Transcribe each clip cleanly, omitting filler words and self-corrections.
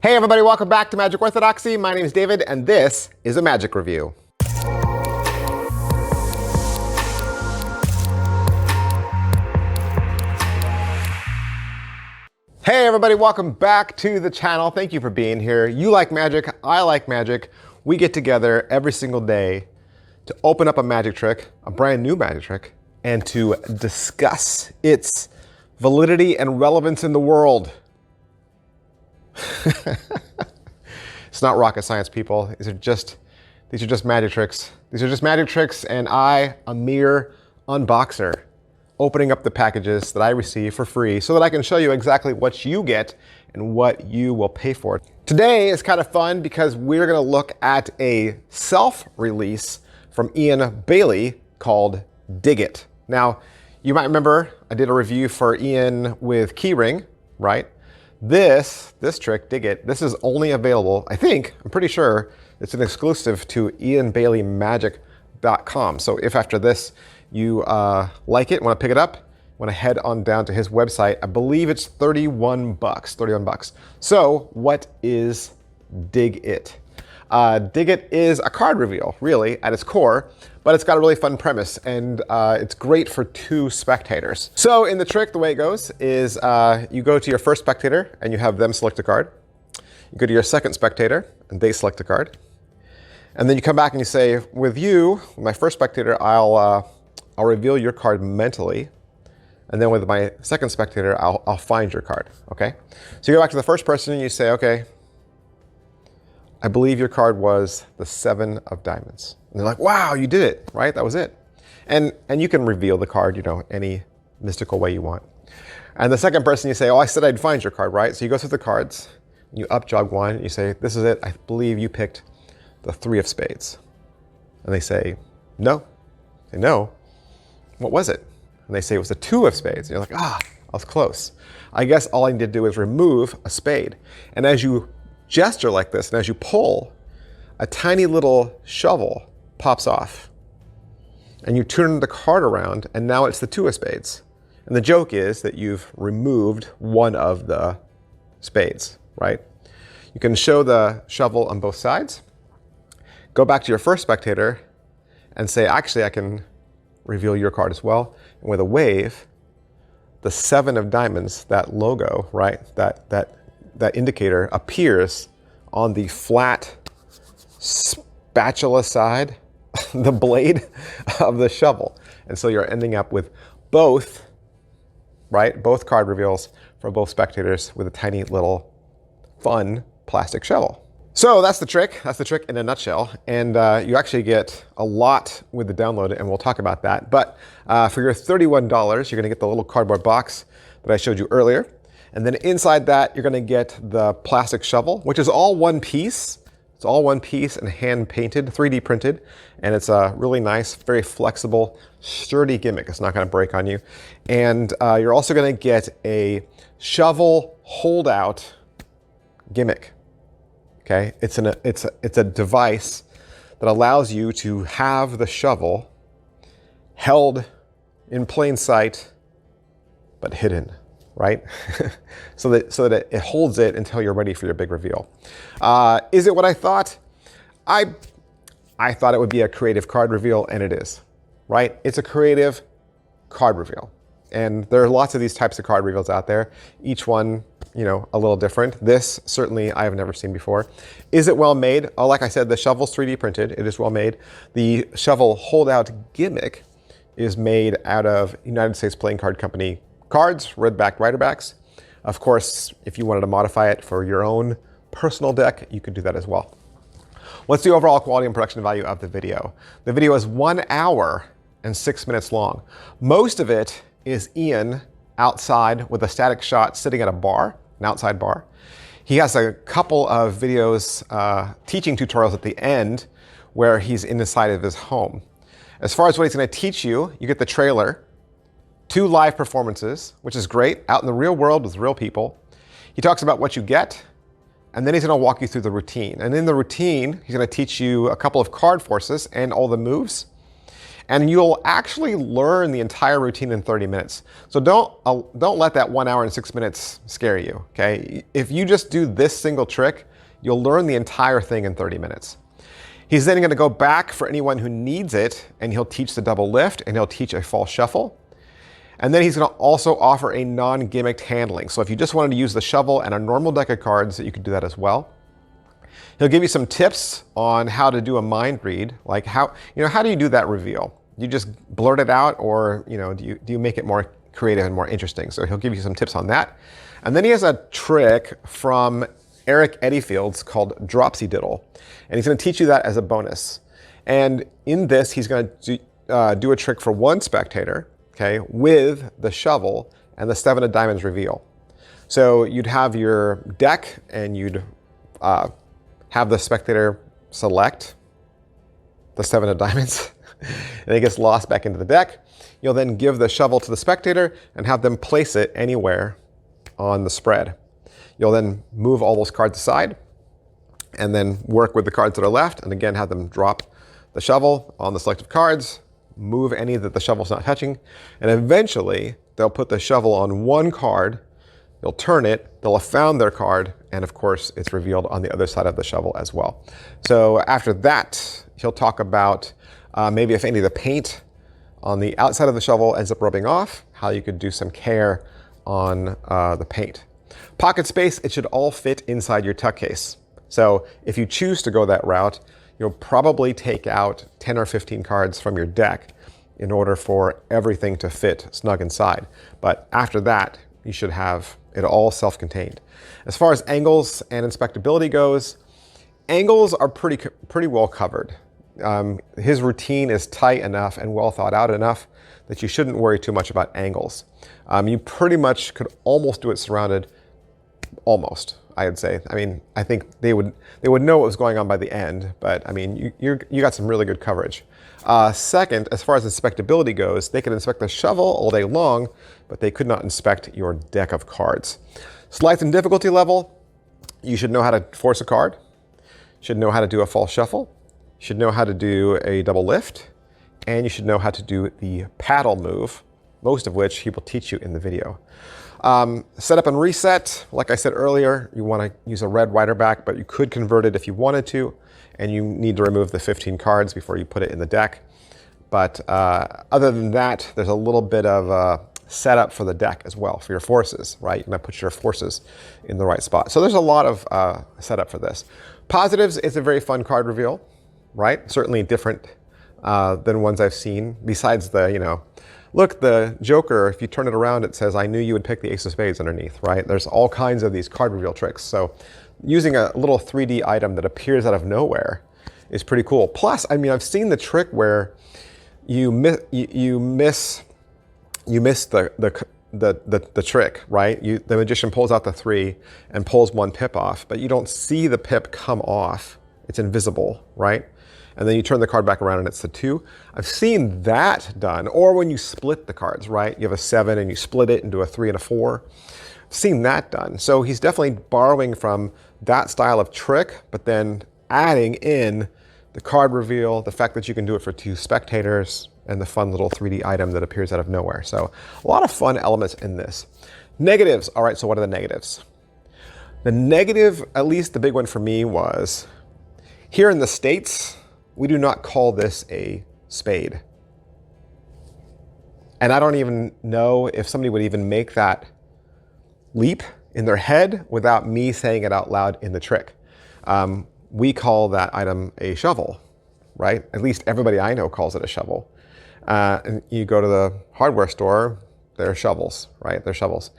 Hey everybody, welcome back to Magic Orthodoxy. My name is David and this is a magic review. Hey everybody, welcome back to the channel. Thank you for being here. You like magic, I like magic. We get together every single day to open up a magic trick, a brand new magic trick, and to discuss its validity and relevance in the world. It's not rocket science, people. These are just magic tricks. These are just magic tricks, and I, a mere unboxer, opening up the packages that I receive for free so that I can show you exactly what you get and what you will pay for. Today is kind of fun because we're going to look at a self-release from Iain Bailey called Dig It. Now, you might remember I did a review for Iain with Keyring, right? This trick, Dig It, this is only available, I'm pretty sure, it's an exclusive to IainBaileyMagic.com. So if after this you like it, want to pick it up, want to head on down to his website, I believe it's 31 bucks. So what is Dig It? Dig It is a card reveal, really, at its core, but it's got a really fun premise, and it's great for two spectators. So in the trick, the way it goes is you go to your first spectator and you have them select a card. You go to your second spectator and they select a card. And then you come back and you say, with you, my first spectator, I'll reveal your card mentally. And then with my second spectator, I'll find your card, okay? So you go back to the first person and you say, okay, I believe your card was the 7 of diamonds. And they're like, wow, you did it, right? That was it. And you can reveal the card, you know, any mystical way you want. And the second person, you say, oh, I said I'd find your card, right? So you go through the cards, you up jog one, you say, this is it. I believe you picked the 3 of spades. And they say, no. Say, no. What was it? And they say it was the 2 of spades. And you're like, I was close. I guess all I need to do is remove a spade. And as you gesture like this, and as you pull, a tiny little shovel pops off. And you turn the card around, and now it's the 2 of spades. And the joke is that you've removed one of the spades, right? You can show the shovel on both sides. Go back to your first spectator and say, actually, I can reveal your card as well. And with a wave, the 7 of diamonds, that logo, right, that indicator appears on the flat spatula side, the blade of the shovel. And so you're ending up with both, right, both card reveals for both spectators with a tiny little fun plastic shovel. So that's the trick. That's the trick in a nutshell. And you actually get a lot with the download, and we'll talk about that. But for your $31, you're going to get the little cardboard box that I showed you earlier. And then inside that, you're going to get the plastic shovel, which is all one piece. It's all one piece and hand painted, 3D printed. And it's a really nice, very flexible, sturdy gimmick. It's not going to break on you. And you're also going to get a shovel holdout gimmick. Okay, it's a device that allows you to have the shovel held in plain sight, but hidden, right? so that it holds it until you're ready for your big reveal. Is it what I thought? I thought it would be a creative card reveal, and it is, right? It's a creative card reveal. And there are lots of these types of card reveals out there. Each one, you know, a little different. This, certainly, I have never seen before. Is it well made? Oh, like I said, the shovel's 3D printed. It is well made. The shovel holdout gimmick is made out of United States Playing Card Company cards, red-backed rider-backs. Of course, if you wanted to modify it for your own personal deck, you could do that as well. What's the overall quality and production value of the video? The video is 1 hour and 6 minutes long. Most of it is Iain outside with a static shot sitting at a bar, an outside bar. He has a couple of videos, teaching tutorials at the end where he's inside of his home. As far as what he's going to teach you, you get the trailer, 2 live performances, which is great, out in the real world with real people. He talks about what you get, and then he's going to walk you through the routine. And in the routine, he's going to teach you a couple of card forces and all the moves. And you'll actually learn the entire routine in 30 minutes. So don't let that 1 hour and 6 minutes scare you, okay? If you just do this single trick, you'll learn the entire thing in 30 minutes. He's then gonna go back for anyone who needs it, and he'll teach the double lift, and he'll teach a false shuffle. And then he's gonna also offer a non-gimmicked handling. So if you just wanted to use the shovel and a normal deck of cards, you could do that as well. He'll give you some tips on how to do a mind read, like how do you do that reveal? You just blurt it out, or do you make it more creative and more interesting? So he'll give you some tips on that. And then he has a trick from Eric Eddyfields called Dropsy Diddle, and he's going to teach you that as a bonus. And in this, he's going to do a trick for one spectator, okay, with the shovel and the 7 of diamonds reveal. So you'd have your deck, and you'd have the spectator select the 7 of diamonds, and it gets lost back into the deck. You'll then give the shovel to the spectator and have them place it anywhere on the spread. You'll then move all those cards aside and then work with the cards that are left, and again have them drop the shovel on the selected cards, move any that the shovel's not touching, and eventually they'll put the shovel on one card, they'll turn it, they'll have found their card, and of course it's revealed on the other side of the shovel as well. So after that, he'll talk about maybe if any of the paint on the outside of the shovel ends up rubbing off, how you could do some care on the paint. Pocket space, it should all fit inside your tuck case. So if you choose to go that route, you'll probably take out 10 or 15 cards from your deck in order for everything to fit snug inside. But after that, you should have it all self-contained. As far as angles and inspectability goes, angles are pretty well covered. His routine is tight enough and well thought out enough that you shouldn't worry too much about angles. You pretty much could almost do it surrounded, almost, I'd say. I mean, I think they would know what was going on by the end, but I mean, you got some really good coverage. Second, as far as inspectability goes, they could inspect the shovel all day long, but they could not inspect your deck of cards. Slides and difficulty level, you should know how to force a card, should know how to do a false shuffle, you should know how to do a double lift, and you should know how to do the paddle move, most of which he will teach you in the video. Setup and reset, like I said earlier, you want to use a red rider back, but you could convert it if you wanted to, and you need to remove the 15 cards before you put it in the deck. But other than that, there's a little bit of setup for the deck as well, for your forces, right? You're going to put your forces in the right spot. So there's a lot of setup for this. Positives, it's a very fun card reveal, right? Certainly different than ones I've seen, besides the, look, the Joker, if you turn it around, it says, I knew you would pick the Ace of Spades underneath, right? There's all kinds of these card reveal tricks. So using a little 3D item that appears out of nowhere is pretty cool. Plus, I mean, I've seen the trick where you miss the trick, right? The magician pulls out the 3 and pulls 1 pip off, but you don't see the pip come off. It's invisible, right? And then you turn the card back around and it's the 2. I've seen that done. Or when you split the cards, right? You have a 7 and you split it into a 3 and a 4. I've seen that done. So he's definitely borrowing from that style of trick, but then adding in the card reveal, the fact that you can do it for 2 spectators, and the fun little 3D item that appears out of nowhere. So a lot of fun elements in this. Negatives. All right, so what are the negatives? The negative, at least the big one for me, was here in the States, we do not call this a spade. And I don't even know if somebody would even make that leap in their head without me saying it out loud in the trick. We call that item a shovel, right? At least everybody I know calls it a shovel. And you go to the hardware store, they're shovels, right? They're shovels.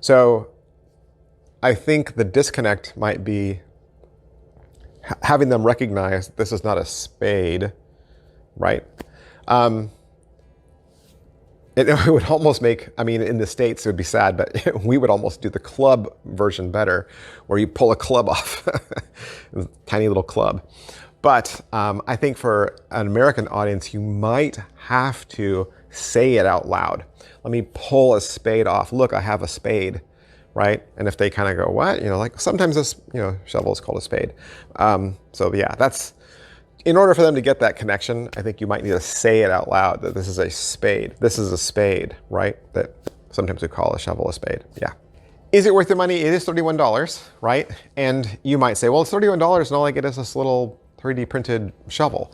So I think the disconnect might be having them recognize this is not a spade, right? It would almost make, I mean, in the States it would be sad, but we would almost do the club version better, where you pull a club off, tiny little club. But I think for an American audience, you might have to say it out loud. Let me pull a spade off. Look, I have a spade, right? And if they kind of go, what? Like sometimes this, shovel is called a spade. So yeah, that's In order for them to get that connection, I think you might need to say it out loud that this is a spade. This is a spade, right? That sometimes we call a shovel a spade. Yeah. Is it worth the money? It is $31, right? And you might say, well, it's $31 and all I get is this little 3D printed shovel.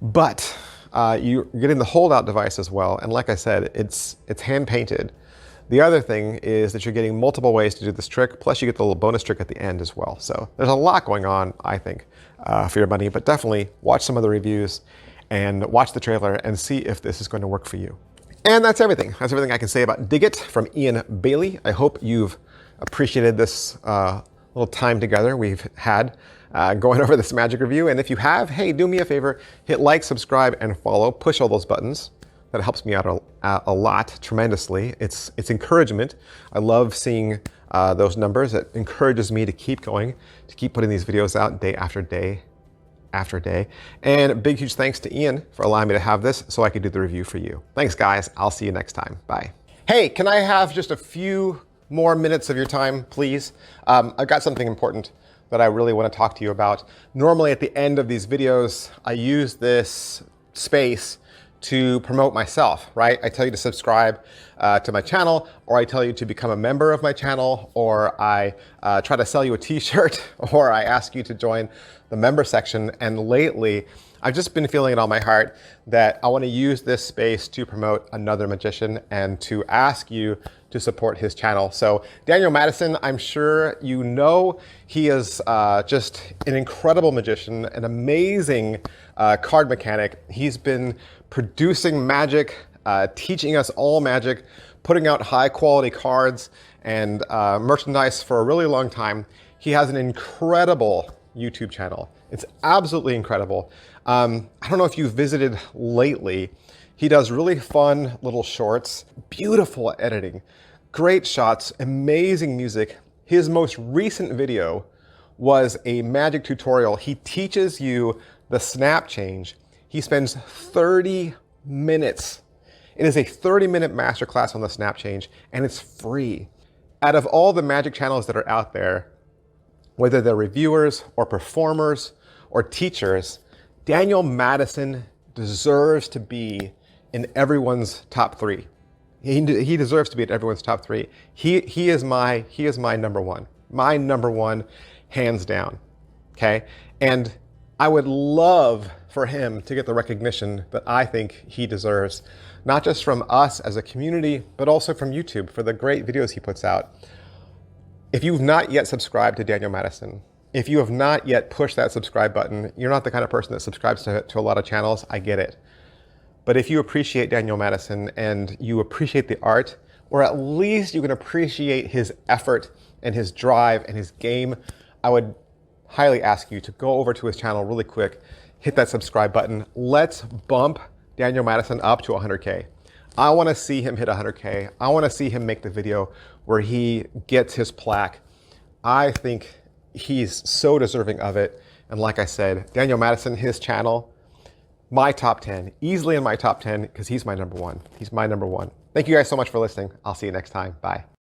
But you're getting the holdout device as well. And like I said, it's hand painted. The other thing is that you're getting multiple ways to do this trick, plus you get the little bonus trick at the end as well. So there's a lot going on, I think, for your money, but definitely watch some of the reviews and watch the trailer and see if this is going to work for you. And that's everything. That's everything I can say about Dig It from Iain Bailey. I hope you've appreciated this little time together we've had going over this magic review. And if you have, hey, do me a favor, hit like, subscribe, and follow. Push all those buttons. That helps me out a lot, tremendously. It's encouragement. I love seeing those numbers. It encourages me to keep going, to keep putting these videos out day after day after day. And a big, huge thanks to Iain for allowing me to have this so I could do the review for you. Thanks, guys. I'll see you next time. Bye. Hey, can I have just a few more minutes of your time, please? I've got something important that I really want to talk to you about. Normally at the end of these videos, I use this space to promote myself, right? I tell you to subscribe to my channel, or I tell you to become a member of my channel, or I try to sell you a t-shirt, or I ask you to join the member section. And lately, I've just been feeling it on my heart that I want to use this space to promote another magician and to ask you to support his channel. So Daniel Madison, I'm sure you know, he is just an incredible magician, an amazing card mechanic. He's been producing magic, teaching us all magic, putting out high quality cards and merchandise for a really long time. He has an incredible YouTube channel. It's absolutely incredible. I don't know if you've visited lately. He does really fun little shorts, beautiful editing, great shots, amazing music. His most recent video was a magic tutorial. He teaches you the snap change. He spends 30 minutes. It is a 30-minute masterclass on the snap change, and it's free. Out of all the magic channels that are out there, whether they're reviewers or performers or teachers, Daniel Madison deserves to be in everyone's top 3. He deserves to be in everyone's top 3. He is my number one. My number one, hands down. Okay? And I would love for him to get the recognition that I think he deserves, not just from us as a community, but also from YouTube for the great videos he puts out. If you've not yet subscribed to Daniel Madison, if you have not yet pushed that subscribe button, you're not the kind of person that subscribes to a lot of channels, I get it. But if you appreciate Daniel Madison and you appreciate the art, or at least you can appreciate his effort and his drive and his game, I would highly ask you to go over to his channel really quick, hit that subscribe button. Let's bump Daniel Madison up to 100K. I want to see him hit 100K. I want to see him make the video where he gets his plaque. I think he's so deserving of it. And like I said, Daniel Madison, his channel, my top 10, easily in my top 10, because he's my number one. He's my number one. Thank you guys so much for listening. I'll see you next time. Bye.